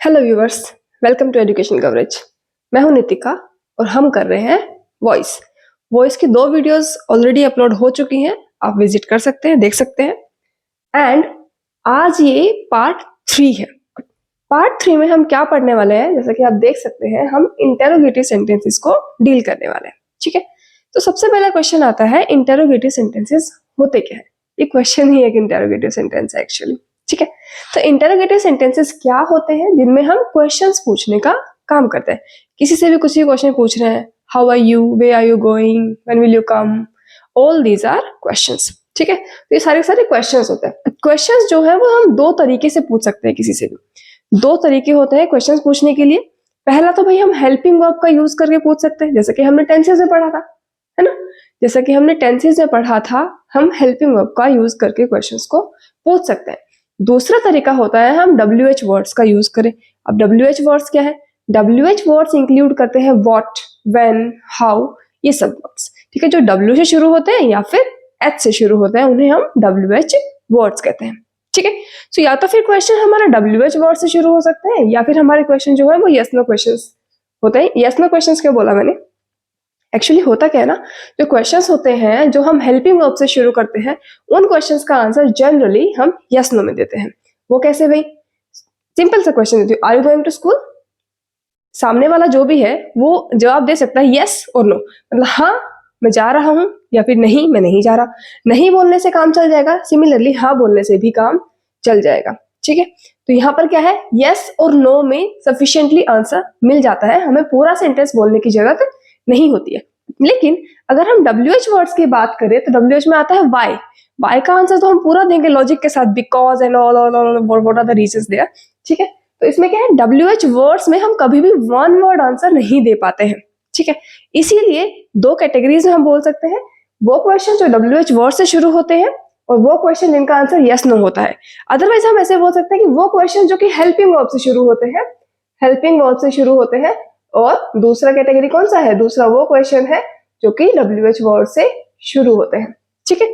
Hello viewers, welcome to education coverage. मैं हूं नितिका और हम कर रहे हैं वॉइस की 2 वीडियोस ऑलरेडी अपलोड हो चुकी हैं। आप विजिट कर सकते हैं, देख सकते हैं। एंड आज ये पार्ट 3 है। पार्ट 3 में हम क्या पढ़ने वाले हैं, जैसा कि आप देख सकते हैं, हम इंटेरोगेटिव सेंटेंसेस को डील करने वाले हैं। ठीक है, तो सबसे पहला क्वेश्चन आता है, इंटेरोगेटिव सेंटेंसेस होते क्या है। ये क्वेश्चन ही एक इंटेरोगेटिव सेंटेंस है एक्चुअली। ठीक है, तो इंटेरोगेटिव सेंटेंसेस क्या होते हैं, जिनमें हम क्वेश्चंस पूछने का काम करते हैं। किसी से भी कुछ भी क्वेश्चन पूछ रहे हैं, how are you, where are you going, when will you come, all these are questions. ठीक है, तो ये सारे सारे क्वेश्चंस होते हैं। क्वेश्चंस जो है वो हम 2 तरीके से पूछ सकते हैं। किसी से भी 2 तरीके होते हैं क्वेश्चंस पूछने के लिए। पहला तो भाई हम हेल्पिंग वर्ब का यूज करके पूछ सकते हैं, जैसे कि हमने टेंसेस में पढ़ा था, है ना। जैसा कि हमने टेंसेस में पढ़ा था, हम हेल्पिंग वर्ब का यूज करके क्वेश्चंस को पूछ सकते हैं। दूसरा तरीका होता है हम WH वर्ड्स का यूज करें। अब WH वर्ड्स क्या है? WH वर्ड्स इंक्लूड करते हैं व्हाट, व्हेन, हाउ, ये सब वर्ड्स। ठीक है, जो W से शुरू होते हैं या फिर H से शुरू होते हैं, उन्हें हम WH वर्ड्स कहते हैं। ठीक है, तो या तो फिर क्वेश्चन हमारा WH वर्ड से शुरू हो सकते हैं, या फिर हमारे क्वेश्चन जो है वो यस नो क्वेश्चंस होते हैं। यस नो क्वेश्चंस क्या बोला मैंने? एक्चुअली होता क्या है ना, जो क्वेश्चंस होते हैं जो हम हेल्पिंग वर्ब से शुरू करते हैं, उन क्वेश्चंस का आंसर जनरली हम यस नो में देते हैं। वो कैसे भाई? सिंपल सा क्वेश्चन देती हूँ, are you going to school? सामने वाला जो भी है वो जवाब दे सकता है यस और नो, मतलब हाँ मैं जा रहा हूँ, या फिर नहीं मैं नहीं जा रहा। नहीं बोलने से काम चल जाएगा, सिमिलरली हाँ बोलने से भी काम चल जाएगा। ठीक है, तो यहाँ पर क्या है, यस और नो में सफिशिएंटली आंसर मिल जाता है, हमें पूरा सेंटेंस बोलने की जरूरत नहीं होती है। लेकिन अगर हम WH वर्ड्स की बात करें तो WH में आता है वाई का आंसर तो हम पूरा देंगे लॉजिक के साथ, because and all what are the reasons there. ठीक है, तो इसमें क्या है, WH वर्ड्स में हम कभी भी वन वर्ड आंसर नहीं दे पाते हैं। ठीक है, इसीलिए 2 कैटेगरीज में हम बोल सकते हैं, वो क्वेश्चन जो WH वर्ड से शुरू होते हैं और वो क्वेश्चन जिनका आंसर यस नो होता है। अदरवाइज हम ऐसे बोल सकते हैं कि वो क्वेश्चन जो कि हेल्पिंग वर्ब से शुरू होते हैं, हेल्पिंग वर्ब से शुरू होते हैं। और दूसरा कैटेगरी कौन सा है? दूसरा वो क्वेश्चन है जो कि WH वर्ड से शुरू होते हैं। ठीक है,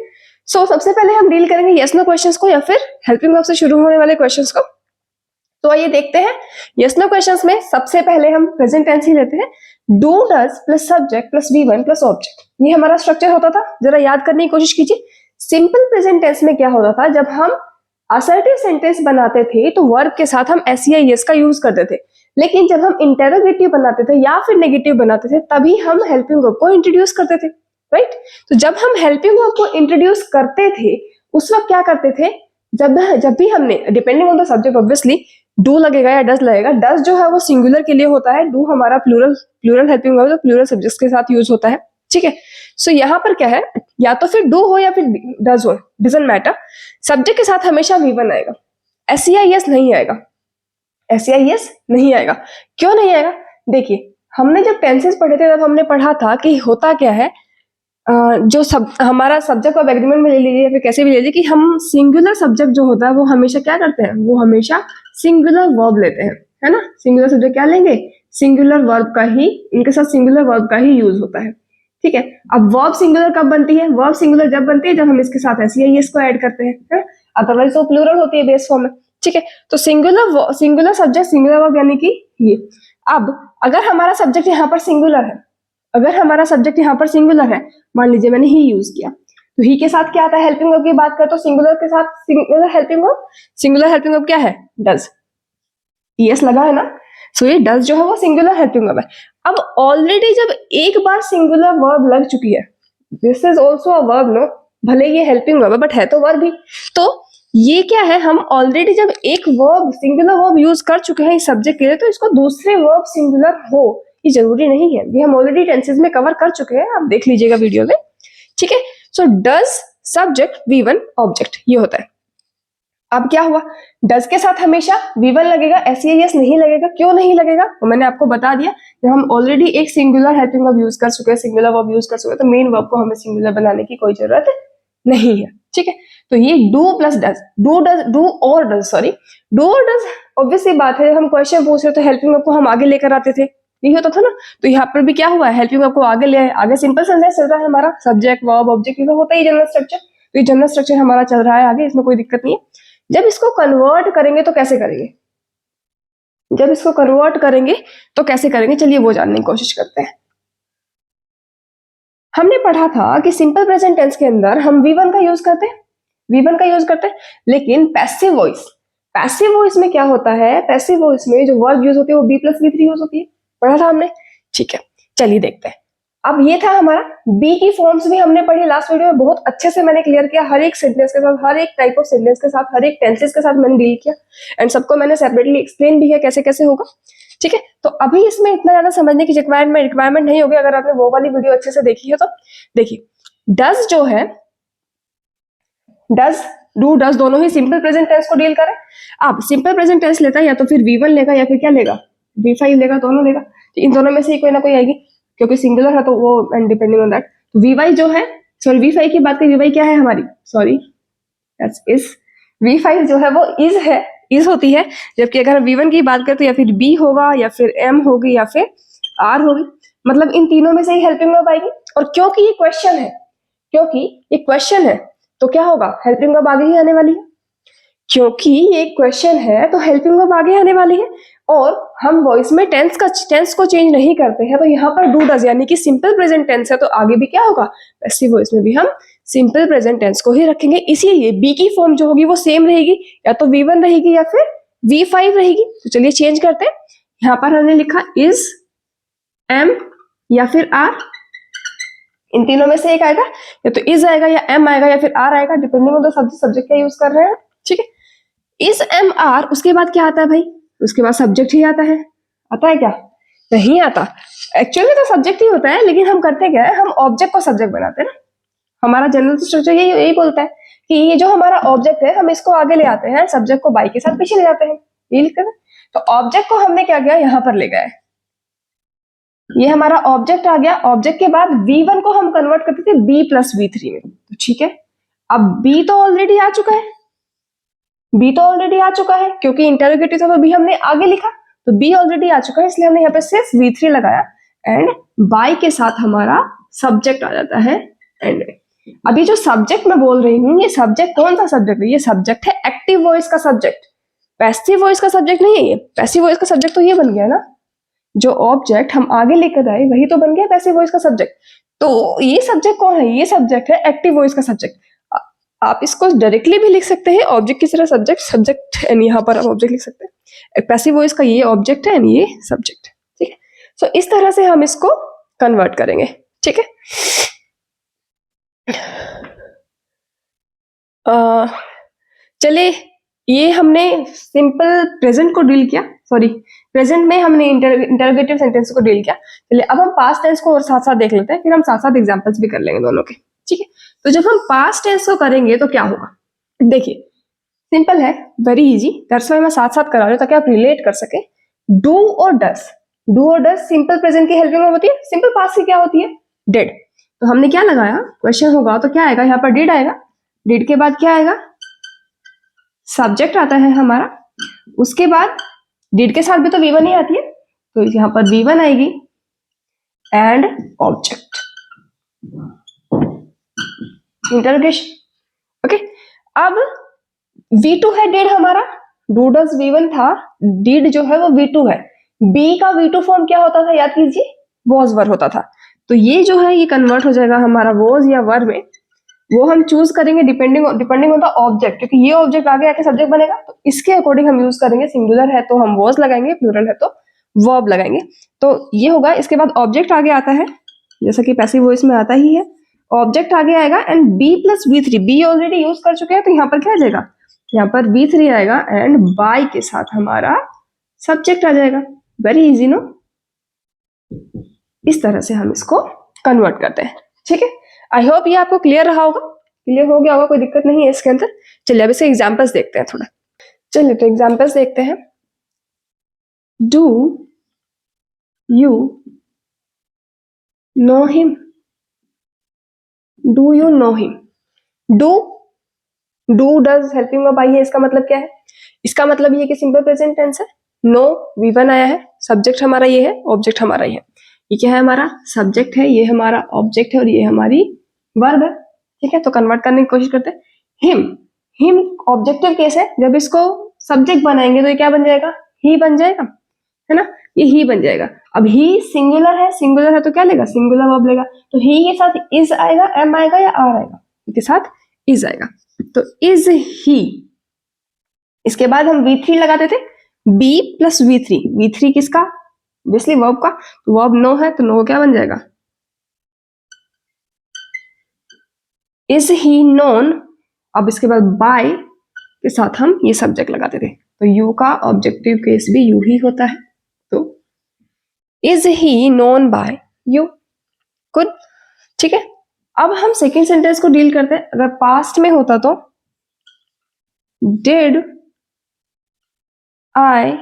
सो सबसे पहले हम डील करेंगे यस नो क्वेश्चंस को या फिर हेल्पिंग वर्ब से शुरू होने वाले क्वेश्चंस को। तो आइए देखते हैं। यस नो क्वेश्चंस में सबसे पहले हम प्रेजेंट टेंस ही लेते हैं। Do does plus subject plus V1 plus object, ये हमारा स्ट्रक्चर होता था। जरा याद करने की कोशिश कीजिए। सिंपल प्रेजेंट टेंस में क्या होता था, जब हम असर्टिव सेंटेंस बनाते थे तो वर्ब के साथ हम SEIS का यूज करते थे। लेकिन जब हम इंटेरोगेटिव बनाते थे या फिर नेगेटिव बनाते थे, तभी हम हेल्पिंग वर्ब को इंट्रोड्यूस करते थे। राइट, तो जब हम हेल्पिंग वर्ब को इंट्रोड्यूस करते थे उस वक्त क्या करते थे, जब भी हमने, depending on the subject obviously, do लगेगा या डज लगेगा। डज जो है वो सिंगुलर के लिए होता है, डू हमारा plural helping verb, plural subjects के साथ यूज होता है। ठीक है, सो यहाँ पर क्या है, या तो फिर डू हो या फिर डज हो, डजंट मैटर, सब्जेक्ट के साथ हमेशा V1 आएगा, SEIS नहीं आएगा। SEIS नहीं आएगा। क्यों नहीं आएगा? देखिए, हमने जब टेंसेस पढ़े थे तब हमने पढ़ा था कि होता क्या है, जो हमारा सब्जेक्ट ऑफ एग्रीमेंट में ले लीजिए या फिर कैसे भी ले लीजिए, कि हम सिंगुलर सब्जेक्ट जो होता है वो हमेशा क्या करते हैं, वो हमेशा सिंगुलर वर्ब लेते हैं, है ना। सिंगुलर सब्जेक्ट क्या लेंगे, सिंगुलर वर्ब का ही, इनके साथ सिंगुलर वर्ब का ही यूज होता है। ठीक है, अब वर्ब सिंगुलर कब बनती है? वर्ब सिंगुलर जब बनती है जब हम इसके साथ SEIS को ऐड करते हैं, अदरवाइज वो प्लूरल होती है बेस फॉर्म में। ठीक है, तो सिंगुलर सब्जेक्ट सिंगुलर वर्ब यानी कि ये। अब अगर हमारा सब्जेक्ट यहाँ पर सिंगुलर है, अगर हमारा सब्जेक्ट यहाँ पर सिंगुलर है, मान लीजिए मैंने ही यूज किया, तो ही के साथ क्या आता है, हेल्पिंग वर्ब की बात करें तो सिंगुलर के साथ सिंगुलर हेल्पिंग वर्ब क्या है, डज। ES लगा है ना, सो ये डज जो है वो सिंगुलर हेल्पिंग वर्ब है। अब ऑलरेडी जब एक बार सिंगुलर वर्ब लग चुकी है, this is also a verb, no, भले ये हेल्पिंग वर्ब है बट है तो वर्ब ही। तो ये क्या है, हम ऑलरेडी जब एक वर्ब सिंगुलर वर्ब यूज कर चुके हैं इस सब्जेक्ट के लिए, तो इसको दूसरे वर्ब सिंगुलर हो ये जरूरी नहीं है, ये हम ऑलरेडी टेंसेस में कवर कर चुके हैं, आप देख लीजिएगा वीडियो में। ठीक है, so does subject V1 object, ये होता है। अब क्या हुआ, डज के साथ हमेशा V1 लगेगा, SEIS नहीं लगेगा। क्यों नहीं लगेगा, तो मैंने आपको बता दिया, जब हम ऑलरेडी एक सिंगुलर हेल्पिंग वर्ब यूज कर चुके हैं, सिंगुलर वर्ब यूज कर चुके हैं, तो मेन वर्ब को हमें सिंगुलर बनाने की कोई जरूरत नहीं है। ठीक है, तो ये डू प्लस डज, डू और डज ऑब्वियसली बात है, हम क्वेश्चन पूछ रहे तो हेल्पिंग वर्ब को हम आगे लेकर आते थे, यही होता था ना। तो यहाँ पर भी क्या हुआ, हेल्पिंग वर्ब को आगे ले आए, आगे सिंपल सेंटेंस चल रहा है हमारा, सब्जेक्ट वर्ब ऑब्जेक्ट, ये होता ही जनरल स्ट्रक्चर। तो ये जनरल स्ट्रक्चर हमारा चल रहा है आगे, इसमें कोई दिक्कत नहीं है। जब इसको कन्वर्ट करेंगे तो कैसे करेंगे, जब इसको कन्वर्ट करेंगे तो कैसे करेंगे, चलिए वो जानने की कोशिश करते हैं। हमने पढ़ा था कि सिंपल प्रेजेंट टेंस के अंदर हम V1 का यूज करते हैं, V1 का यूज करते हैं, लेकिन पैसिव वॉइस में क्या होता है, पैसिव वॉइस में जो वर्ब यूज होती है वो B प्लस V3 यूज होती है, पढ़ा था हमने। ठीक है, चलिए देखते हैं। अब ये था हमारा बी की फॉर्म्स भी हमने पढ़ी लास्ट वीडियो में, बहुत अच्छे से मैंने क्लियर किया, हर एक सेंटेंस के साथ, हर एक टाइप ऑफ सेंटेंस के साथ, हर एक टेंसेस के साथ मैंने डील किया एंड सबको मैंने सेपरेटली एक्सप्लेन भी किया कैसे कैसे होगा। ठीक है, तो अभी इसमें इतना ज्यादा समझने की रिक्वायरमेंट नहीं होगी अगर आपने वो वाली वीडियो अच्छे से देखी है तो। देखिए, डज जो है, डज डू डज दोनों ही सिंपल प्रेजेंट टेंस को डील करें। अब सिंपल प्रेजेंट टेंस लेता है या तो फिर V1 लेगा या फिर क्या लेगा, V5 लेगा, दोनों लेगा। तो इन दोनों में से कोई ना कोई आएगी, क्योंकि सिंगुलर है तो वो एंड डिपेंडिंग ऑन दैट। तो V5 जो है, सॉरी V5 की बात करें, V5 क्या है हमारी, सॉरी दैट्स इज, V5 जो है वो इज है, इज होती है। जबकि अगर V1 की बात करें तो या फिर B होगा या फिर M होगी या फिर R होगी, मतलब इन तीनों में से ही हेल्पिंग वर्ब आएगी। और क्योंकि ये क्वेश्चन है तो क्या होगा, हेल्पिंग वर्ब आगे ही आने वाली है। क्योंकि ये क्वेश्चन है तो हेल्पिंग वर्ब आगे आने वाली है। और हम वॉइस में टेंस को चेंज नहीं करते हैं, तो यहाँ पर डू डज यानी कि सिंपल प्रेजेंट टेंस है, तो आगे भी क्या होगा, पैसिव वॉइस में भी हम सिंपल प्रेजेंट टेंस को ही रखेंगे। इसीलिए बी की फॉर्म जो होगी वो सेम रहेगी, या तो V1 रहेगी या फिर V5 रहेगी। तो चलिए चेंज करते हैं। यहाँ पर हमने लिखा इज, M या फिर R, इन तीनों में से एक आएगा, या तो इज आएगा या M आएगा या फिर R आएगा, डिपेंडिंग ऑन द सब्जेक्ट का यूज कर रहे हैं। ठीक है, इज M R, उसके बाद क्या आता है भाई, उसके बाद सब्जेक्ट ही आता है। आता है क्या, नहीं आता। एक्चुअली तो सब्जेक्ट ही होता है, लेकिन हम करते क्या है, हम ऑब्जेक्ट को सब्जेक्ट बनाते हैं ना। हमारा जनरल स्ट्रक्चर यही बोलता है कि ये जो हमारा ऑब्जेक्ट है हम इसको आगे ले आते हैं, सब्जेक्ट को बाई के साथ पीछे ले जाते हैं, ये लिखते हैं। तो ऑब्जेक्ट को हमने क्या किया, यहाँ पर ले गए, ये हमारा ऑब्जेक्ट आ गया। ऑब्जेक्ट के बाद V1 को हम कन्वर्ट करते थे B प्लस V3 में। तो ठीक है, अब B तो ऑलरेडी आ चुका है, क्योंकि इंटरोगेटिव था तो B हमने आगे लिखा, तो B ऑलरेडी आ चुका है, इसलिए हमने यहाँ पे सिर्फ V3 लगाया एंड बाय के साथ हमारा सब्जेक्ट आ जाता है एंड। अभी जो सब्जेक्ट मैं बोल रही हूँ, ये सब्जेक्ट कौन सा सब्जेक्ट है, ये सब्जेक्ट है एक्टिव वॉइस का सब्जेक्ट, पैसिव वॉइस का सब्जेक्ट नहीं है ये। पैसिव वॉइस का सब्जेक्ट तो ये बन गया ना, जो ऑब्जेक्ट हम आगे लेकर आए वही तो बन गया पैसिव वॉइस का सब्जेक्ट। तो ये सब्जेक्ट कौन है, ये सब्जेक्ट है एक्टिव वॉइस का सब्जेक्ट। आप इसको डायरेक्टली भी लिख सकते हैं ऑब्जेक्ट की तरह, सब्जेक्ट एंड यहाँ पर आप ऑब्जेक्ट लिख सकते हैं। पैसिव वॉइस का ये ऑब्जेक्ट है एंड ये सब्जेक्ट। ठीक है, सो इस तरह से हम इसको कन्वर्ट करेंगे। ठीक है, चलिए ये हमने सिंपल प्रेजेंट को डील किया, सॉरी प्रेजेंट में हमने इंटरोगेटिव सेंटेंस को डील किया। चलिए अब हम पास्ट टेंस को और साथ साथ देख लेते हैं, फिर हम साथ साथ एग्जांपल्स भी कर लेंगे दोनों के। ठीक है, तो जब हम पास्ट टेंस को करेंगे तो क्या होगा, देखिए सिंपल है, वेरी इजी, दैट्स व्हाई मैं साथ साथ करा रही हूँ ताकि आप रिलेट कर सके। डू और डज सिंपल प्रेजेंट की हेल्पिंग वर्ब होती है, सिंपल पास्ट की क्या होती है, डिड। तो हमने क्या लगाया, क्वेश्चन होगा तो क्या आएगा, यहाँ पर डिड आएगा, डिड के बाद क्या आएगा, सब्जेक्ट आता है हमारा, उसके बाद डिड के साथ भी तो V1 ही आती है, तो यहाँ पर V1 आएगी एंड ऑब्जेक्ट, इंटरोगेशन। ओके, अब V2 है डिड हमारा, डू डज V1 था, डिड जो है वो V2 है। B का V2 फॉर्म क्या होता था, याद कीजिए, वॉज वर होता था। तो ये जो है ये कन्वर्ट हो जाएगा हमारा वॉज या वर में, वो हम चूज करेंगे डिपेंडिंग ऑन द ऑब्जेक्ट, क्योंकि ये ऑब्जेक्ट आगे आके सब्जेक्ट बनेगा, तो इसके अकॉर्डिंग हम यूज करेंगे। सिंगुलर है तो हम वॉज लगाएंगे, प्लूरल है तो वर्ब लगाएंगे। तो ये होगा, इसके बाद ऑब्जेक्ट आगे आता है, जैसा कि पैसिव वॉइस में आता ही है, ऑब्जेक्ट आगे आएगा and B plus V3, B already use कर चुके हैं, तो यहाँ पर क्या आ जाएगा, यहाँ पर V3 आएगा एंड बाय के साथ हमारा सब्जेक्ट आ जाएगा। वेरी इजी नो, इस तरह से हम इसको कन्वर्ट करते हैं। ठीक है, आई होप ये आपको क्लियर रहा होगा, क्लियर हो गया होगा, कोई दिक्कत नहीं है इसके अंदर। चलिए अब इसे एग्जांपल्स देखते हैं थोड़ा। चलिए तो एग्जांपल्स देखते हैं। Do you know him, do you know him, do does helping verb I है, इसका मतलब क्या है, इसका मतलब ये कि सिंपल प्रेजेंट टेंस है। नो V1 आया है, सब्जेक्ट हमारा ये है, ऑब्जेक्ट हमारा ये है। ये क्या है, हमारा सब्जेक्ट है, ये हमारा ऑब्जेक्ट है और ये हमारी वर्ब है। ठीक है, तो कन्वर्ट करने की कोशिश करते हैं। हिम ऑब्जेक्टिव केस है, जब इसको सब्जेक्ट बनाएंगे तो ये क्या बन जाएगा, ही बन जाएगा। है ना, ये ही बन जाएगा। अब ही सिंगुलर है तो क्या लेगा, सिंगुलर वर्ब लेगा, तो ही के साथ इज आएगा, एम आएगा या आर आएगा, के साथ इज आएगा, तो इज ही। इसके बाद हम V3 लगाते थे, बी प्लस V3, V3 किसका, ऑब्वियसली वर्ब का, तो वर्ब नो है तो नो क्या बन जाएगा, इज ही नोन। अब इसके बाद बाय के साथ हम ये सब्जेक्ट लगाते थे, तो यू का ऑब्जेक्टिव केस भी यू ही होता है, तो is he known by you. Good, ठीक है। अब हम सेकेंड सेंटेंस को डील करते हैं। अगर पास्ट में होता तो did I,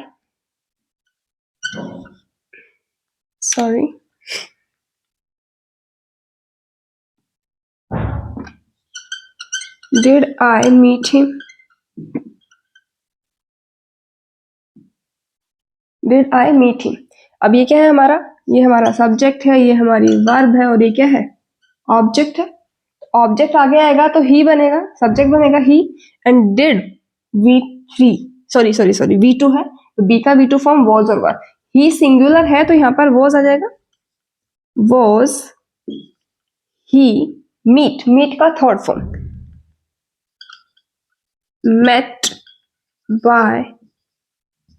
sorry, did I meet him, did I meet him. अब ये क्या है हमारा, ये हमारा सब्जेक्ट है, ये हमारी वर्ब है, और ये क्या है, ऑब्जेक्ट है। ऑब्जेक्ट आगे आएगा तो ही बनेगा, सब्जेक्ट बनेगा ही, and did V3, sorry V2 है, तो बी का V2 फॉर्म वॉज और वर। ही सिंगुलर है तो यहाँ पर वॉज आ जाएगा, वॉज ही मीट, मीट का third form, met by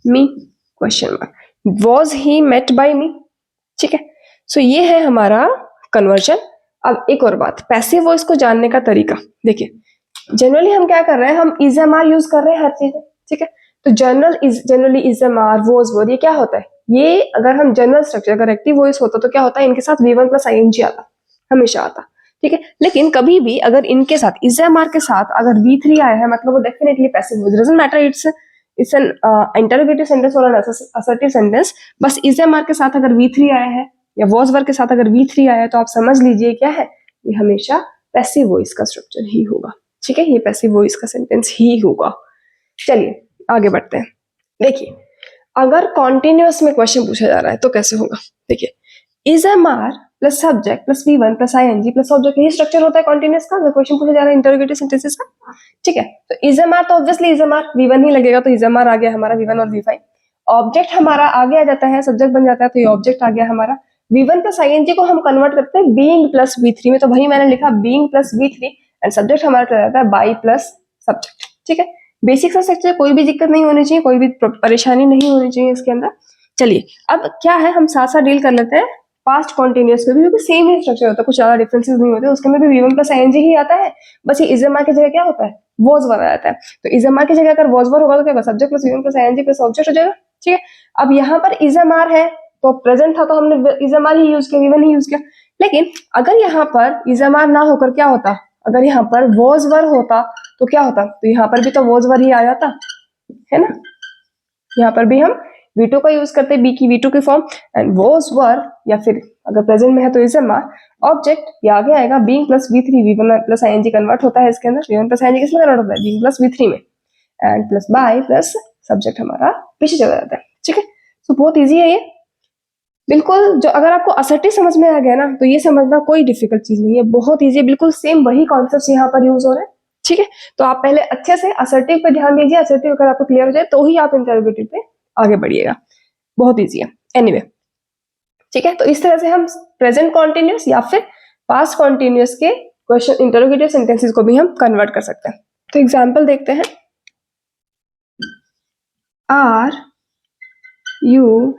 me, question mark, was he met by me, ठीक है। सो ये है हमारा कन्वर्जन। अब एक और बात, पैसिव वॉइस को जानने का तरीका देखिए। जनरली हम क्या कर रहे हैं, हम इज एम आर यूज कर रहे हैं हर चीज में, ठीक है। तो generally is am are, was were, ये क्या होता है, ये अगर हम जनरल स्ट्रक्चर, अगर एक्टिव वॉइस होता तो क्या होता है, इनके साथ V1 प्लस ING आता, हमेशा आता, ठीक है। लेकिन कभी भी अगर इनके साथ इज एम आर के साथ अगर V3 आया है, मतलब वो definitely passive voice, doesn't matter it's an interrogative sentence और एन असर्टिव सेंटेंस, बस इज एम आर के साथ अगर V3 आया है या वॉज वर के साथ अगर V3 आया है, तो आप समझ लीजिए क्या है, ये हमेशा पैसिव वॉइस का स्ट्रक्चर ही होगा, ठीक है, ये पैसिव वॉइस का सेंटेंस ही होगा। चलिए आगे बढ़ते हैं। देखिए अगर कॉन्टिन्यूअस में क्वेश्चन पूछा जा रहा है तो कैसे होगा, देखिए is am are plus subject plus V1 plus ING plus object, यही स्ट्रक्चर होता है कॉन्टिन्यूअस का, अगर क्वेश्चन पूछा जा रहा है इंटरोगेटिव सेंटेंसेस का, ठीक है। तो इज एम आर तो obviously is am are, V1 ही लगेगा, तो इज एम आर आ गया हमारा V1 और V5। ऑब्जेक्ट हमारा आगे आ जाता है, सब्जेक्ट बन जाता है, तो ये ऑब्जेक्ट आ गया हमारा। V1 प्लस ING को हम कन्वर्ट करते हैं बीइंग प्लस V3 में, तो वही मैंने लिखा being plus V3, and subject हमारा चला जाता है बाई प्लस सब्जेक्ट, ठीक है। बेसिक सा स्ट्रक्चर, कोई भी दिक्कत नहीं होनी चाहिए, कोई भी परेशानी नहीं होनी चाहिए इसके अंदर। चलिए अब क्या है, हम साथ साथ डील कर लेते हैं पास्ट कॉन्टिन्यूअस में भी, क्योंकि सेम ही स्ट्रक्चर होता है, कुछ ज्यादा डिफरेंसेस नहीं होते, उसके में भी V1 प्लस ING ही आता है, बस ये इज एम आर की जगह क्या होता है, वॉज वर आ जाता है। तो इज एम आर की जगह अगर वॉज वर होगा तो क्या होगा, subject plus V1 plus ING plus object हो जाएगा, ठीक है। अब यहाँ पर इज एम आर है तो प्रेजेंट था, तो हमने इज एम आर ही यूज किया, V1 ही यूज किया। लेकिन अगर यहाँ पर इज एम आर ना होकर क्या होता, अगर यहाँ पर वॉज वर होता तो क्या होता, तो यहाँ पर भी तो वॉज वर ही आ जाता है ना, यहाँ पर भी हम V2 का यूज करते हैं, बी की V2 की फॉर्म, एंड वॉज वर, या फिर अगर प्रेजेंट में है तो इज एम आर, ऑब्जेक्ट ये आगे आएगा being plus V3, V1 plus ING convert होता है इसके अंदर, V1 प्लस ING किसमें कन्वर्ट होता है, बीइंग प्लस V3 में, and plus by plus subject हमारा पीछे चला जाता है, ठीक है। सो बहुत ईजी है ये, बिल्कुल। जो अगर आपको असर्टिव समझ में आ गया ना, तो ये समझना कोई डिफिकल्ट चीज नहीं है, बहुत ईजी है, बिल्कुल सेम वही कॉन्सेप्ट यहाँ पर यूज हो रहे हैं, ठीक है। तो आप पहले अच्छे से असर्टिव पे ध्यान दीजिए, असर्टिव अगर आपको क्लियर हो जाए तो ही आप इंटरोगेटिव पे आगे बढ़िएगा, बहुत ईजी है। एनीवे, ठीक है। तो इस तरह से हम प्रेजेंट कॉन्टिन्यूअस या फिर पास्ट कॉन्टिन्यूअस के क्वेश्चन इंटरोगेटिव सेंटेंसेस को भी हम कन्वर्ट कर सकते हैं। तो एग्जाम्पल देखते हैं, are you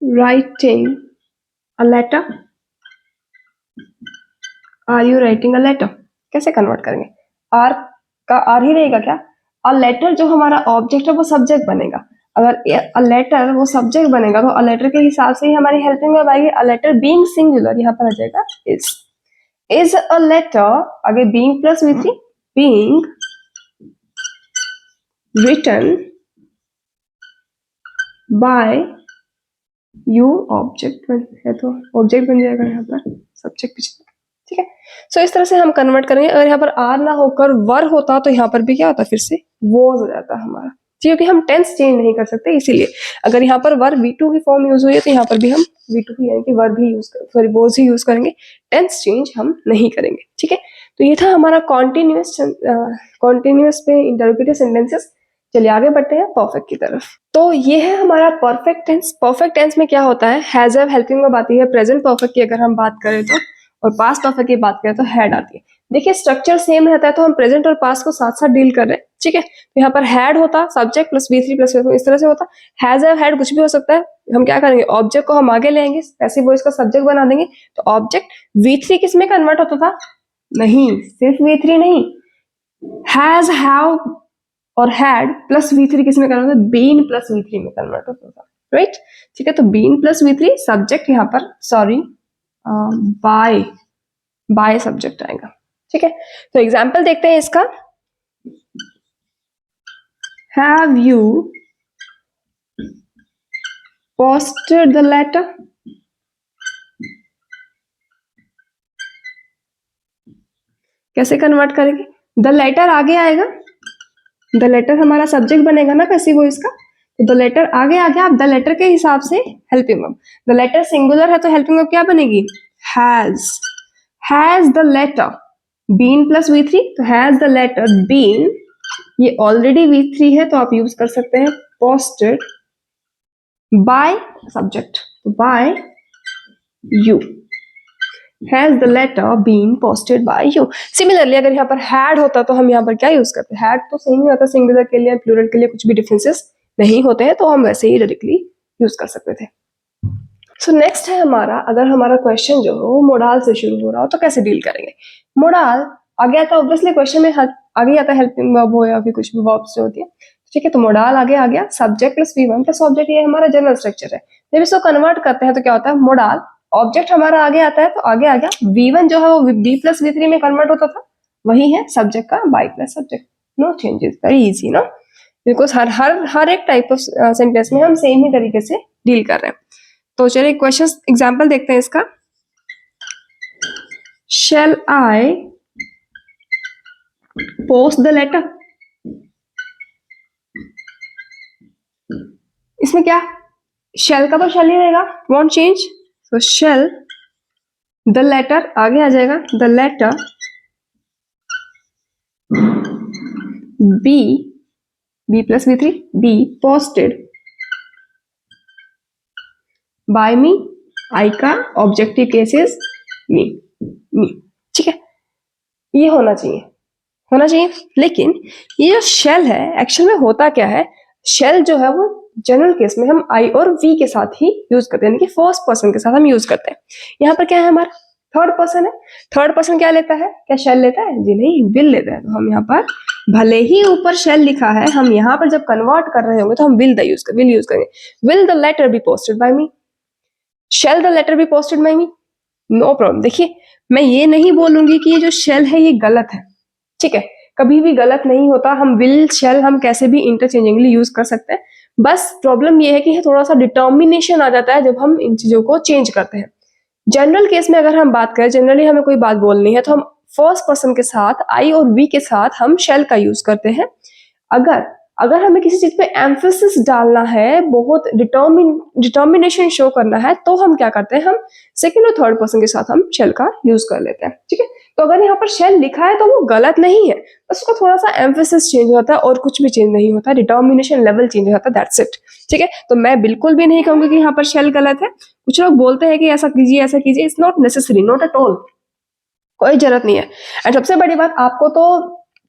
writing a letter, are you writing a letter, कैसे कन्वर्ट करेंगे, आर का आर ही रहेगा क्या, अ लेटर जो हमारा ऑब्जेक्ट है वो सब्जेक्ट बनेगा, अगर अ लेटर वो सब्जेक्ट बनेगा तो अ लेटर के हिसाब से ही हमारी हेल्पिंग वर्ब आएगी, अ लेटर बीइंग सिंगुलर यहाँ पर आ जाएगा इज अ लेटर, आगे being plus V3, being written by you, object है तो ऑब्जेक्ट बन जाएगा यहाँ पर, सब्जेक्ट पीछे, ठीक है। सो इस तरह से हम कन्वर्ट करेंगे। अगर यहाँ पर आर ना होकर वर होता तो यहाँ पर भी क्या होता, फिर से वॉज हो जाता हमारा, क्योंकि हम टेंस चेंज नहीं कर सकते, इसीलिए अगर यहाँ पर वर V2 की फॉर्म यूज हुई है तो यहाँ पर भी हम V2 यानी कि वर भी यूज करेंगे, सॉरी वॉज ही यूज करेंगे, टेंस चेंज हम नहीं करेंगे, ठीक है। तो ये था हमारा कॉन्टिन्यूअस पे इंटरोगेटिव सेंटेंसेस, चलिए आगे बढ़ते हैं परफेक्ट की तरफ। तो ये है हमारा परफेक्ट टेंस। परफेक्ट टेंस में क्या होता है, हैज हैव हेल्पिंग वर्ब आती है। प्रेजेंट परफेक्ट की अगर हम बात करें तो, और पास्ट परफेक्ट की बात करें तो हैड आती है। देखिए स्ट्रक्चर सेम रहता है, तो हम प्रेजेंट और पास्ट को साथ साथ डील कर रहे हैं, ठीक है। तो यहाँ पर हैड होता subject plus V3 plus V4, इस तरह से होता। हैज हैव हैड कुछ भी हो सकता है। हम क्या करेंगे, ऑब्जेक्ट को हम आगे ले आएंगे, पैसिव वॉइस का सब्जेक्ट बना देंगे। तो ऑब्जेक्ट V3 किस में कन्वर्ट होता था, नहीं सिर्फ V3 नहीं, हैज हैव और हैड प्लस V3 किस में कन्वर्ट होता है, बीन प्लस V3 में कन्वर्ट होता था, राइट। ठीक है, तो बीन प्लस V3 सब्जेक्ट यहाँ पर, सॉरी बाय सब्जेक्ट आएगा, ठीक है। तो एग्जाम्पल देखते हैं इसका। Have you posted the letter, कैसे कन्वर्ट करेंगे, द लेटर आगे आएगा, द लेटर हमारा सब्जेक्ट बनेगा ना पैसिव वॉइस का, तो द लेटर आगे आ गया। आप द लेटर के हिसाब से helping verb, the letter singular है तो हेल्पिंग वर्ब क्या बनेगी, has the letter been plus V3, तो हैज द लेटर बीन, ये ऑलरेडी V3 है तो आप यूज कर सकते हैं पोस्टेड बाय सब्जेक्ट, तो by you, has the letter been posted by you. Similarly अगर यहाँ पर हैड होता तो हम यहाँ पर क्या यूज करते, हैड तो सेम ही होता, सिंगुलर के लिए प्लूरल के लिए कुछ भी डिफरेंसेस नहीं होते हैं, तो हम वैसे ही डायरेक्टली यूज कर सकते थे। सो नेक्स्ट है हमारा, अगर हमारा क्वेश्चन जो हो मोडाल से शुरू हो रहा हो तो कैसे डील करेंगे। मोडाल आगे आता है, ऑब्वियसली क्वेश्चन में आगे आता है हेल्पिंग वर्ब हो या फिर कुछ भी वर्ब्स जो होती है, ठीक है। तो मोडाल आगे आ गया, subject plus V1 plus object, ये हमारा जनरल स्ट्रक्चर है। जब इसको कन्वर्ट करते हैं तो क्या होता है, मोडाल ऑब्जेक्ट हमारा आगे आता है, तो आगे आ गया V1 जो है वो B प्लस V3 में कन्वर्ट होता था, वही है सब्जेक्ट का by plus subject, no changes, very easy ना, बिकॉज हर एक टाइप ऑफ सेंटेंस में हम सेम ही तरीके से डील कर रहे हैं। तो चलिए क्वेश्चन एग्जाम्पल देखते हैं इसका। Shall I post the letter, इसमें क्या, शेल का तो शेल ही रहेगा, वॉन्ट चेंज, तो शेल द लेटर आगे आ जाएगा, the letter be plus V3 be posted by me, I का ऑब्जेक्टिव केसेस मी, ठीक है, ये होना चाहिए। लेकिन ये जो शेल है एक्चुअल में होता क्या है, शेल जो है वो जनरल केस में हम आई और वी के साथ ही यूज करते हैं, यानी कि फर्स्ट पर्सन के साथ हम यूज करते हैं। यहाँ पर क्या है, हमारा थर्ड पर्सन है, थर्ड पर्सन क्या लेता है, क्या शेल लेता है, जी नहीं, विल लेता है। तो हम यहाँ पर भले ही ऊपर शेल लिखा है, हम यहाँ पर जब कन्वर्ट कर रहे होंगे तो हम विल यूज करेंगे, will the letter be posted by me, shall the letter be posted by me, no problem. देखिए मैं ये नहीं बोलूंगी कि ये जो शेल है ये गलत है, ठीक है, कभी भी गलत नहीं होता, हम विल शेल हम कैसे भी इंटरचेंजिंगली यूज कर सकते हैं। बस प्रॉब्लम ये है कि थोड़ा सा डिटर्मिनेशन आ जाता है जब हम इन चीजों को चेंज करते हैं। जनरल केस में अगर हम बात करें, जनरली हमें कोई बात बोलनी है तो हम फर्स्ट पर्सन के साथ आई और वी के साथ हम शेल का यूज करते हैं। अगर हमें किसी चीज पे एम्फेसिस डालना है, बहुत डिटर्मिनेशन शो करना है, तो हम क्या करते हैं, हम सेकंड और थर्ड पर्सन के साथ हम शेल का यूज कर लेते हैं, ठीक है। तो अगर यहाँ पर शेल लिखा है तो वो गलत नहीं है, बस उसका थोड़ा सा एम्फेसिस चेंज होता है और कुछ भी चेंज नहीं होता, डिटर्मिनेशन लेवल चेंज होता है, दैट्स इट, ठीक है। तो मैं बिल्कुल भी नहीं कहूंगी कि यहाँ पर शेल गलत है। कुछ लोग बोलते हैं कि ऐसा कीजिए, it's not necessary, not at all, कोई जरूरत नहीं है। एंड सबसे बड़ी बात, आपको तो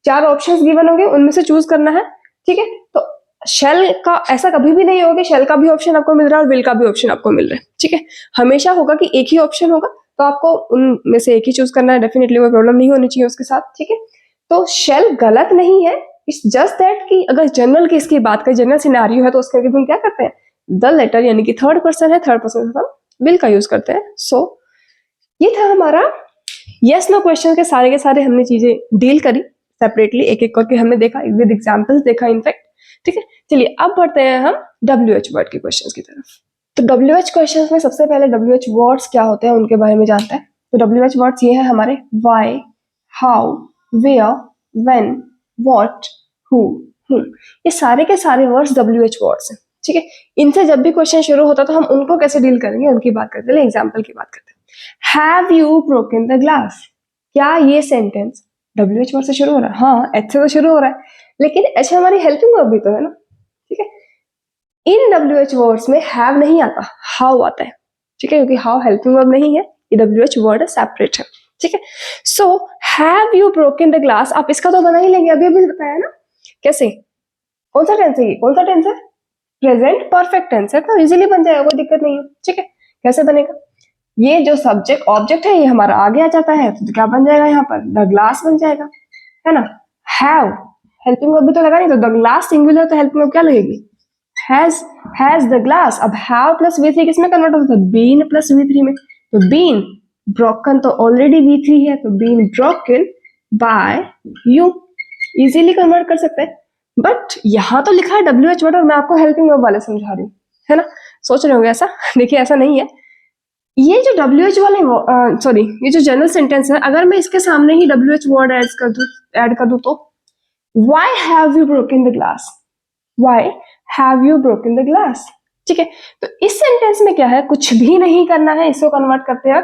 4 ऑप्शंस गिवन होंगे, उनमें से चूज करना है, ठीक है। तो शेल का ऐसा कभी भी नहीं होगा कि शेल का भी ऑप्शन आपको मिल रहा है और विल का भी ऑप्शन आपको मिल रहा है, ठीक है। हमेशा होगा कि एक ही ऑप्शन होगा, तो आपको उनमें से एक ही चूज करना है, डेफिनेटली कोई प्रॉब्लम नहीं होनी चाहिए उसके साथ, ठीक है। तो शेल गलत नहीं है, इट्स जस्ट दैट कि अगर जनरल केस की बात करें, जनरल सिनेरियो है, तो उसके आगे हम क्या करते हैं, द लेटर, यानी कि थर्ड पर्सन है, थर्ड पर्सन हम विल का यूज करते हैं। सो ये था हमारा यस नो क्वेश्चन के सारे हमने चीजें डील करी सेपरेटली, एक एक करके हमने देखा, विद एग्जांपल्स देखा इनफैक्ट, ठीक है। चलिए अब बढ़ते हैं हम WH वर्ड के क्वेश्चंस की तरफ। तो WH क्वेश्चंस में सबसे पहले WH वर्ड्स क्या होते हैं उनके बारे में जानते हैं। तो WH वर्ड्स ये है हमारे why, how, where, when, what, who, whom, ये सारे के सारे वर्ड्स WH वर्ड्स हैं, ठीक है। इनसे जब भी क्वेश्चन शुरू होता है तो हम उनको कैसे डील करेंगे उनकी बात करते हैं, एग्जाम्पल की बात करते हैं। Have you broken the glass, क्या ये सेंटेंस WH वर्ड से शुरू हो रहा है, हाँ H से तो शुरू हो रहा है, लेकिन H हमारी हेल्पिंग वर्ब भी तो है ना, ठीक है। इन WH वर्ड्स में हैव नहीं आता, हाउ आता है, ठीक है, क्योंकि हाउ हेल्पिंग वर्ब नहीं है, ये WH वर्ड सेपरेट है, ठीक है। So have you broken the glass, आप इसका तो बना ही लेंगे, अभी अभी बताया ना कैसे, कौन सा टेंस है ये, कौन सा टेंस है, प्रेजेंट परफेक्ट टेंस है, तो इजीली बन जाएगा, कोई दिक्कत नहीं है, ठीक है। कैसे बनेगा, ये जो सब्जेक्ट ऑब्जेक्ट है ये हमारा आगे आ जाता है, तो क्या बन जाएगा यहाँ पर, द ग्लास बन जाएगा, है ना। हैव हेल्पिंग वर्ब भी तो लगा नहीं, तो द ग्लास सिंगुलर, तो हेल्पिंग वर्ब क्या लगेगी, हैज द ग्लास। अब हैव प्लस V3 किसमें कन्वर्ट होता है, बीन प्लस V3 में, तो बीन ब्रोकन तो ऑलरेडी V3 है, तो been broken by you, easily convert कर सकते हैं। बट यहाँ तो लिखा है WH वर्ड और मैं आपको हेल्पिंग वर्ब वाले समझा रही हूँ, है ना। सोच रहे होंगे ऐसा, देखिए ऐसा नहीं है, ये जो WH वाले सॉरी ये जो जनरल सेंटेंस है, अगर मैं इसके सामने ही WH वर्ड ऐड कर दूं तो why have you broken the glass, why have you broken the glass, ठीक है। तो इस सेंटेंस में क्या है, कुछ भी नहीं करना है इसको कन्वर्ट करते हैं,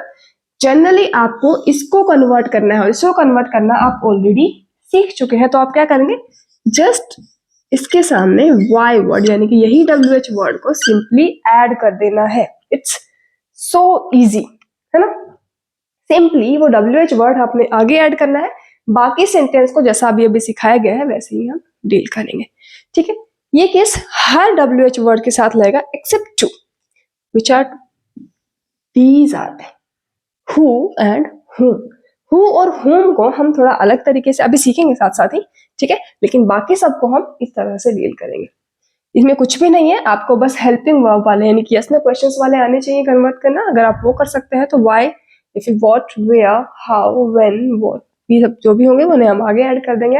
जनरली आपको इसको कन्वर्ट करना है, और इसको कन्वर्ट करना आप ऑलरेडी सीख चुके हैं, तो आप क्या करेंगे, जस्ट इसके सामने वाई वर्ड यानी कि यही WH वर्ड को सिंपली ऐड कर देना है, इट्स सो इजी, है ना। सिंपली वो WH वर्ड आपने आगे ऐड करना है, बाकी सेंटेंस को जैसा अभी अभी सिखाया गया है वैसे ही हम डील करेंगे, ठीक है। ये केस हर WH वर्ड के साथ लगेगा except to, which are these are who and whom। Who और whom को हम थोड़ा अलग तरीके से अभी सीखेंगे साथ साथ ही, ठीक है, लेकिन बाकी सबको हम इस तरह से डील करेंगे। इसमें कुछ भी नहीं है, आपको बस हेल्पिंग वर्ब वाले यानी कि यस नो क्वेश्चंस वाले आने चाहिए कन्वर्ट करना, अगर आप वो कर सकते हैं तो why, if you, what, where, how, when, what, ये सब जो भी होंगे वो हम आगे ऐड कर देंगे,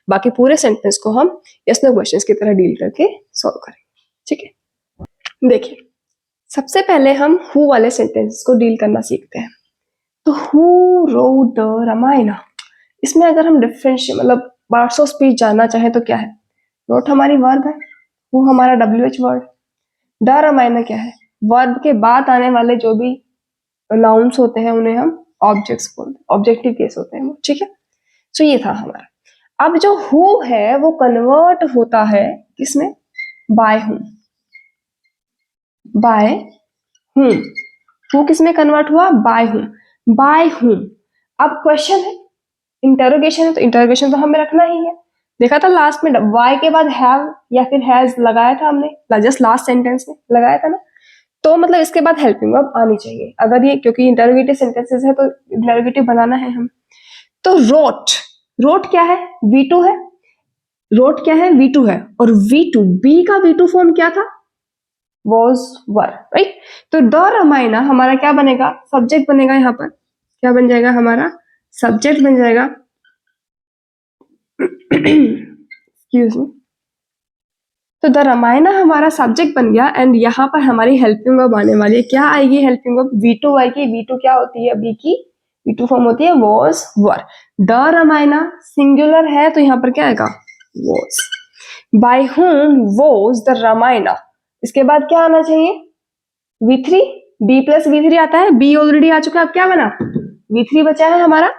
बाकी पूरे सेंटेंस को हम यस नो क्वेश्चंस की तरह डील करके सॉल्व करेंगे, ठीक है। देखिए सबसे पहले हम हु वाले सेंटेंस को डील करना सीखते हैं। तो हु रोट द रामायण, इसमें अगर हम डिफरेंशियल मतलब पार्ट्स ऑफ स्पीच जानना चाहें तो क्या है, रोट हमारी वर्ब है, हु हमारा WH वर्ड, द रामायण क्या है, वर्ब के बाद आने वाले जो भी नाउन्स होते हैं उन्हें हम ऑब्जेक्ट्स बोलते हैं, ऑब्जेक्टिव केस होते हैं वो, ठीक है। सो ये था हमारा। अब जो हु है वो कन्वर्ट होता है किसमें, बाय हूं, बाय हूं, हु किसमें कन्वर्ट हुआ, बाय हूं, बाय हूं। अब क्वेश्चन है, इंटरोगेशन है, तो इंटरोगेशन तो हमें रखना ही है, देखा था लास्ट में वाई के बाद हैव या फिर हैज लगाया था हमने, जस्ट लास्ट सेंटेंस में लगाया था ना, तो मतलब इसके बाद हेल्पिंग वर्ब आनी चाहिए, अगर ये क्योंकि इंटरोगेटिव सेंटेंसेस है तो इंटरोगेटिव बनाना है हम। तो रोट, रोट क्या है, V2 है, रोट क्या है, V2 है, और V2 बी का V2 फॉर्म क्या था, वॉज, वर, राइट। तो द रामायण हमारा क्या बनेगा, सब्जेक्ट बनेगा, यहाँ पर क्या बन जाएगा, हमारा सब्जेक्ट बन जाएगा एक्सक्यूज मी। तो द रामायण हमारा सब्जेक्ट बन गया, एंड यहाँ पर हमारी हेल्पिंग वर्ब आने वाली है, क्या आएगी हेल्पिंग वर्ब, V2 आएगी, V2 क्या होती है, बी की V2 फॉर्म होती है was, were. The Ramayana singular है तो यहाँ पर क्या आएगा, was. By whom was the Ramayana, इसके बाद क्या आना चाहिए, V3, B प्लस V3 आता है, B ऑलरेडी आ चुका है, अब क्या बना, V3 बचा है हमारा,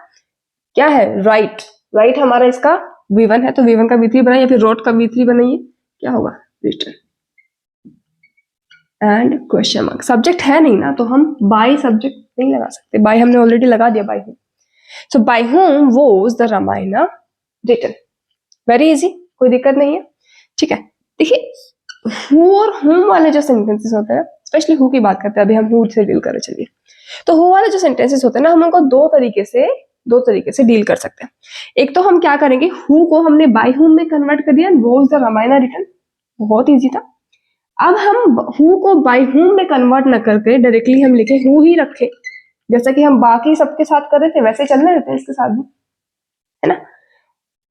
क्या है, राइट, राइट हमारा इसका V1 है, तो V1 का V3 बनाइए, फिर रोट का V3 बनाइए, क्या होगा, return and question mark. Subject है नहीं ना, तो हम बाय सब्जेक्ट नहीं लगा सकते, बाय हमने ऑलरेडी लगा दिया, by whom. So by whom was the Ramayan written, very easy, कोई दिक्कत नहीं है, ठीक है। देखिए हु और whom वाले जो सेंटेंसेस होते हैं, स्पेशली हु की बात करते हैं, अभी हम हु से डील करें, चलिए। तो हु वाले जो सेंटेंसेस होते हैं ना, हम उनको दो तरीके से डील कर सकते हैं। एक तो हम क्या करेंगे, हु को हमने बाय whom में कन्वर्ट कर दिया, was द रामायण रिटन, बहुत इजी था। अब हम हु को बाय whom में कन्वर्ट न करके डायरेक्टली हम लिखे हु ही रखे, जैसा कि हम बाकी सबके साथ कर रहे थे वैसे चलने देते हैं इसके साथ भी, है ना।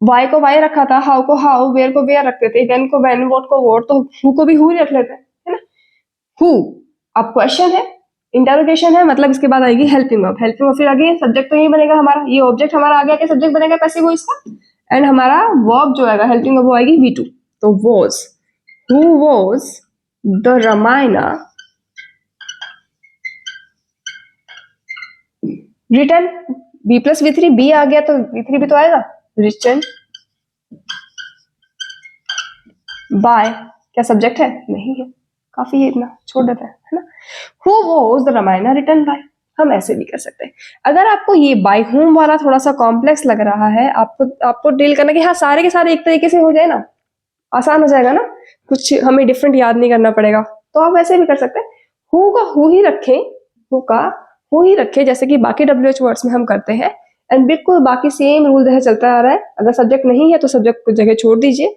वाई को वाई रखा था, हाउ को हाउ, वेयर को वेयर रखते थे, वेन को वेन, वॉट को वॉट, तो हु को भी हु ही रख लेते हैं, है ना। हु, अब क्वेश्चन है, इंटरोगेशन है, मतलब इसके बाद आएगी हेल्पिंग वर्ब, हेल्पिंग वर्ब फिर आगे सब्जेक्ट तो यही बनेगा हमारा, ये ऑब्जेक्ट हमारा आगे आके सब्जेक्ट बनेगा पैसिव वॉइस का, एंड हमारा वर्ब जो आएगा हेल्पिंग वर्ब वो आएगी V2, तो was, who was the Ramayan written, be plus V3, be आ गया तो V3 भी तो आएगा। रिटन बाय, क्या सब्जेक्ट है? नहीं है, काफी है, इतना छोड़ देते हैं, है ना। Who was the Ramayan written by, हम ऐसे भी कर सकते हैं। अगर आपको ये बाय होम वाला थोड़ा सा कॉम्प्लेक्स लग रहा है, आपको डील करना कि हाँ सारे के सारे एक तरीके से हो जाए ना, आसान हो जाएगा ना, कुछ हमें डिफरेंट याद नहीं करना पड़ेगा, तो आप वैसे भी कर सकते हैं। हु का हु ही रखें, हु का हु ही रखें, जैसे कि बाकी WH वर्ड्स में हम करते हैं। एंड बिल्कुल बाकी सेम रूल जैसे चलता आ रहा है। अगर सब्जेक्ट नहीं है तो सब्जेक्ट को जगह छोड़ दीजिए,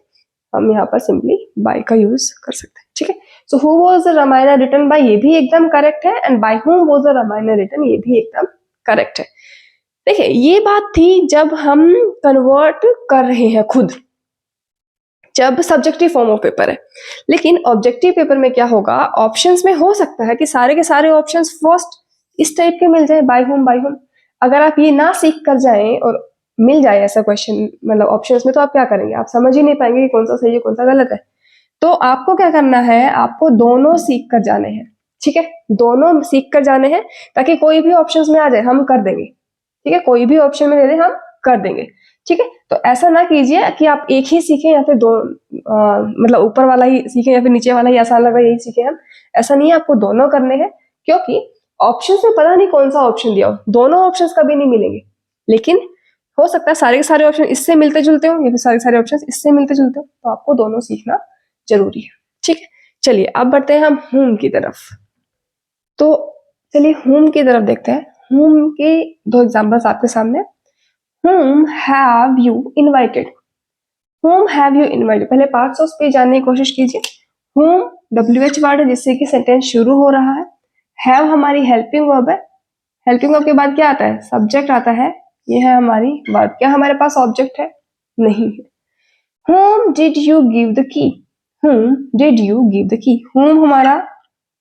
हम यहाँ पर सिंपली बाय का यूज कर सकते हैं, ठीक है। So who was the Ramayan written by, ये भी एकदम करेक्ट है। And by whom was the Ramayan written, ये भी एकदम करेक्ट है। देखिए ये बात थी जब हम कन्वर्ट कर रहे हैं खुद, जब सब्जेक्टिव फॉर्म ऑफ पेपर है। लेकिन ऑब्जेक्टिव पेपर में क्या होगा, ऑप्शंस में हो सकता है कि सारे के सारे ऑप्शंस फर्स्ट इस टाइप के मिल जाए, बाय होम बाय होम। अगर आप ये ना सीख कर जाएं और मिल जाए ऐसा क्वेश्चन मतलब ऑप्शंस में, तो आप क्या करेंगे, आप समझ ही नहीं पाएंगे कि कौन सा सही है कौन सा गलत है। तो आपको क्या करना है, आपको दोनों सीख कर जाने हैं, ठीक है, दोनों सीख कर जाने हैं, ताकि कोई भी ऑप्शंस में आ जाए हम कर देंगे, ठीक है, कोई भी ऑप्शन में दे दे हम कर देंगे, ठीक है। तो ऐसा ना कीजिए कि आप एक ही सीखें या फिर दो मतलब ऊपर वाला ही सीखें या फिर नीचे वाला ही आसान लग रहा है यही सीखें हम, ऐसा नहीं है, आपको दोनों करने हैं। क्योंकि ऑप्शन में पता नहीं कौन सा ऑप्शन दिया हो, दोनों ऑप्शंस कभी नहीं मिलेंगे, लेकिन हो सकता है सारे के सारे ऑप्शन इससे मिलते जुलते हो या फिर सारे सारे ऑप्शन इससे मिलते जुलते हो, तो आपको दोनों सीखना जरूरी है, ठीक है। चलिए अब बढ़ते हैं हम होम की तरफ। तो चलिए होम की तरफ देखते हैं। होम के दो एग्जांपल्स आपके सामने। whom have you invited, whom have you invited, पहले पार्ट्स ऑफ स्पीच जानने की कोशिश कीजिए। whom WH वर्ड है जिससे कि सेंटेंस शुरू हो रहा है। have हमारी हेल्पिंग वर्ब है, हेल्पिंग वर्ब के बाद क्या आता है, सब्जेक्ट आता है, ये है हमारी वर्ब। क्या हमारे पास ऑब्जेक्ट है? नहीं है। whom did you give the key, whom did you give the key, whom हमारा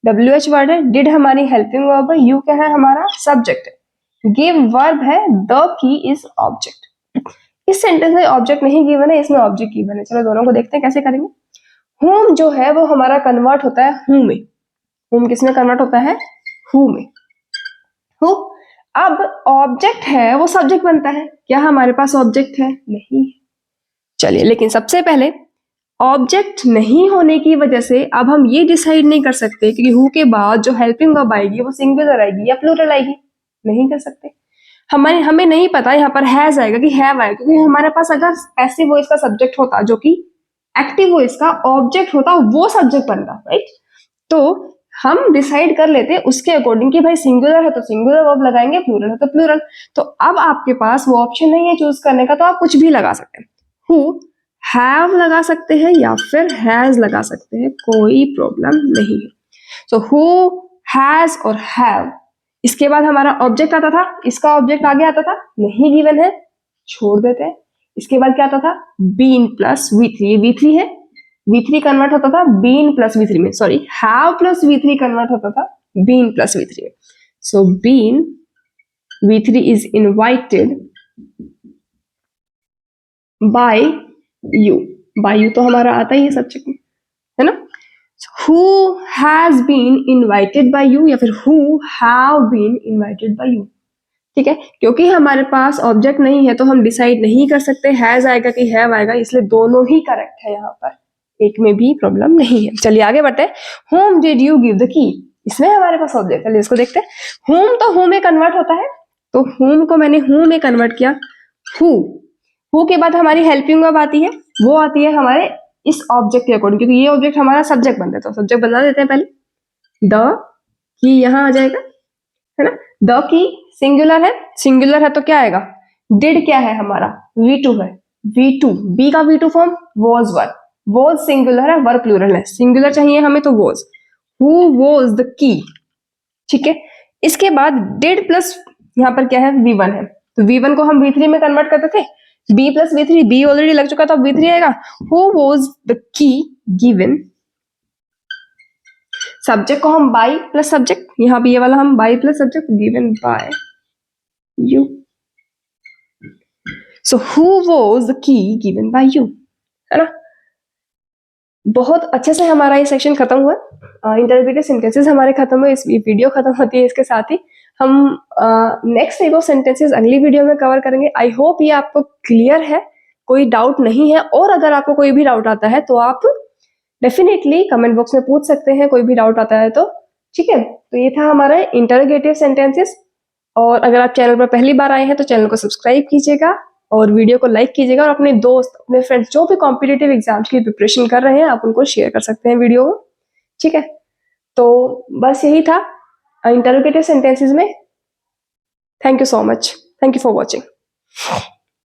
WH वर्ड है, did हमारी हेल्पिंग वर्ब है, you क्या है हमारा सब्जेक्ट है, गिव वर्ब है, द की इज ऑब्जेक्ट। इस सेंटेंस में ऑब्जेक्ट नहीं गिवन है, इसमें ऑब्जेक्ट गिवन है। चलो दोनों को देखते हैं कैसे करेंगे। whom जो है वो हमारा कन्वर्ट होता है who में, whom किस में कन्वर्ट होता है, who में। who अब ऑब्जेक्ट है वो सब्जेक्ट बनता है, क्या हमारे पास ऑब्जेक्ट है? नहीं है। चलिए लेकिन सबसे पहले ऑब्जेक्ट नहीं होने की वजह से अब हम ये डिसाइड नहीं कर सकते कि हु के बाद जो हेल्पिंग वर्ब आएगी वो सिंगुलर आएगी या प्लूरल आएगी, नहीं कर सकते। हमें नहीं पता यहाँ पर हैज आएगा कि हैव आएगा, क्योंकि हमारे पास अगर पैसिव वॉइस का सब्जेक्ट होता जो कि एक्टिव वॉइस का ऑब्जेक्ट होता वो सब्जेक्ट बनता, राइट। तो हम डिसाइड कर लेते उसके अकॉर्डिंग कि भाई सिंगुलर है तो सिंगुलर वर्ब लगाएंगे, प्लूरल है तो प्लूरल। तो अब आपके पास वो ऑप्शन नहीं है चूज करने का, तो आप कुछ भी लगा सकते हैं, हु हैव लगा सकते हैं या फिर हैज लगा सकते हैं, कोई प्रॉब्लम नहीं है। सो हु हैज और हैव, इसके बाद हमारा ऑब्जेक्ट आता था, इसका ऑब्जेक्ट आगे आता था, नहीं गिवन है, छोड़ देते हैं। इसके बाद क्या आता था, बीन प्लस V3, V3 है, V3 कन्वर्ट होता था बीन प्लस V3 में, sorry have plus V3 convert होता था बीन प्लस V3 में। So been V3 is invited by you, by you तो हमारा आता ही है सब्जेक्ट में, है ना। who has been invited by you या फिर who have been invited by you, ठीक है। क्योंकि हमारे पास ऑब्जेक्ट नहीं है तो हम डिसाइड नहीं कर सकते हैज आएगा कि हैव आएगा, इसलिए दोनों ही करेक्ट है, यहाँ पर एक में भी प्रॉब्लम नहीं है। चलिए आगे बढ़ते हैं। whom did you give the key, इसमें हमारे पास ऑब्जेक्ट, चलिए इसको देखते हैं। whom तो who में कन्वर्ट होता है, तो whom को मैंने who में कन्वर्ट किया। who के बाद हमारी हेल्पिंग वर्ब आती है, वो आती है हमारे इस ऑब्जेक्ट के अकॉर्डिंग, क्योंकि ये ऑब्जेक्ट हमारा सब्जेक्ट बनता है, तो सब्जेक्ट बना देते हैं पहले। द की यहाँ आ जाएगा, है ना। द की सिंगुलर है, सिंगुलर है तो क्या आएगा, डिड क्या है हमारा, V2 है, V2 बी का V2 form was verb, was singular है, वर्ब प्लूरल है, सिंगुलर चाहिए हमें तो was, who was the key, ठीक है। इसके बाद डिड प्लस यहाँ पर क्या है, V1 है, तो V1 को हम V3 में कन्वर्ट करते थे, B plus V3, B already लग चुका था, V3 आएगा। Who was the key given, subject को हम बाय प्लस सब्जेक्ट, यहाँ भी ये वाला हम by plus subject, given by you. So who was the key given by you, है ना। बहुत अच्छे से हमारा ये सेक्शन खत्म हुआ, इंटरप्रेटिव सेंटेंसेस हमारे खत्म हुए, इस वीडियो खत्म होती है इसके साथ ही। हम नेक्स्ट टाइप ऑफ सेंटेंसेस अगली वीडियो में कवर करेंगे। आई होप ये आपको क्लियर है, कोई डाउट नहीं है। और अगर आपको कोई भी डाउट आता है तो आप डेफिनेटली कमेंट बॉक्स में पूछ सकते हैं, कोई भी डाउट आता है तो। ठीक है, तो ये था हमारा इंटरोगेटिव सेंटेंसेस। और अगर आप चैनल पर पहली बार आए हैं तो चैनल को सब्सक्राइब कीजिएगा और वीडियो को लाइक कीजिएगा, और अपने दोस्त, अपने फ्रेंड्स जो भी कॉम्पिटिटिव एग्जाम्स की प्रिपरेशन कर रहे हैं आप उनको शेयर कर सकते हैं वीडियो को। ठीक है, तो बस यही था इंटरोगेटिव सेंटेंसेस में। Thank you so much, thank you for watching.